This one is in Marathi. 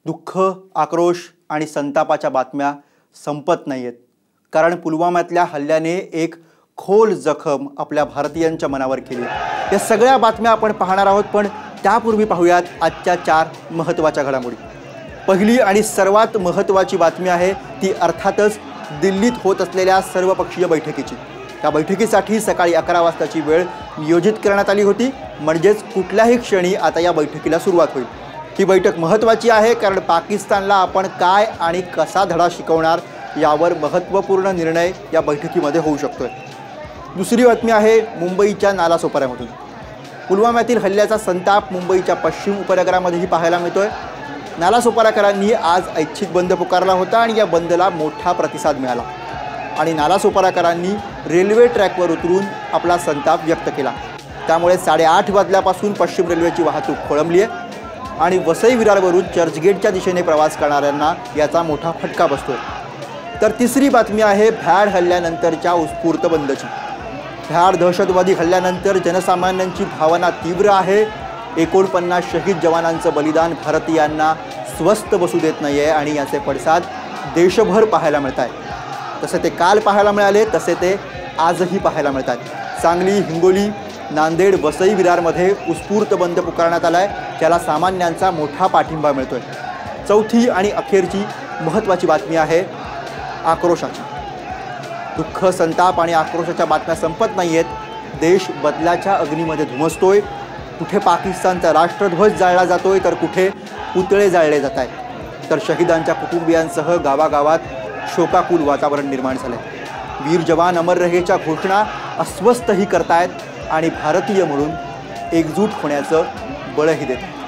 दुःख, आक्रोश आणि संतापाच्या बातम्या संपत नाहीयेत, कारण पुलवामातल्या हल्ल्याने एक खोल जखम आपल्या भारतीयांच्या मनावर केली। या सगळ्या बातम्या आपण पाहणार आहोत, पण त्यापूर्वी पाहूयात आजच्या 4 महत्त्वाच्या घडामोडी। पहिली आणि सर्वात महत्त्वाची बातमी आहे ती अर्थातच दिल्लीत होत असलेल्या सर्वपक्षीय बैठकीची। त्या बैठकीसाठी सकाळी 11 वाजताची वेळ नियोजित करण्यात आली होती, म्हणजेच कुठल्याही क्षणी आता या बैठकीला सुरुवात होईल। ही बैठक महत्त्वाची आहे कारण पाकिस्तानला आपण काय आणि कसा धडा शिकवणार यावर महत्त्वपूर्ण निर्णय या बैठकीमध्ये होऊ शकतोय। दुसरी बातमी आहे मुंबईच्या नालासोपाऱ्यामधून। पुलवामातील हल्ल्याचा संताप मुंबईच्या पश्चिम उपनगरामध्येही पाहायला मिळतोय। नालासोपाराकरांनी आज ऐच्छिक बंद पुकारला होता आणि या बंदला मोठा प्रतिसाद मिळाला आणि नालासोपाराकरांनी रेल्वे ट्रॅकवर उतरून आपला संताप व्यक्त केला। त्यामुळे 8:30 वाजल्यापासून पश्चिम रेल्वेची वाहतूक खोळंबली आहे आणि वसई विरारवरून चर्चगेटच्या दिशेने प्रवास करणाऱ्यांना याचा मोठा फटका बसतोय। तर तिसरी बातमी आहे भ्याड हल्ल्यानंतरच्या उत्स्फूर्त बंदची। भ्याड दहशतवादी हल्ल्यानंतर जनसामान्यांची भावना तीव्र आहे। 49 शहीद जवानांचं बलिदान भारतीयांना स्वस्थ बसू देत नाहीये आणि याचे पडसाद देशभर पाहायला मिळतात। तसे ते काल पाहायला मिळाले, तसे ते आजही पाहायला मिळतात। सांगली, हिंगोली, नांदेड, वसई विरारमध्ये उत्स्फूर्त बंद पुकारण्यात आलाय, ज्याला सामान्यांचा मोठा पाठिंबा मिळतोय। चौथी आणि अखेरची महत्त्वाची बातमी आहे आक्रोशाची। दुःख, संताप आणि आक्रोशाच्या बातम्या संपत नाहीयेत। देश बदलाच्या अग्नीमध्ये धुमसतोय। कुठे पाकिस्तानचा राष्ट्रध्वज जाळला जातोय, तर कुठे पुतळे जाळले जात आहेत। तर शहीदांच्या कुटुंबियांसह गावागावात शोकाकुल वातावरण निर्माण झालंय। वीर जवान अमर रहेच्या घोषणा अस्वस्थही करतायत आणि भारतीय म्हणून एकजूट होण्याचं बळही देतात।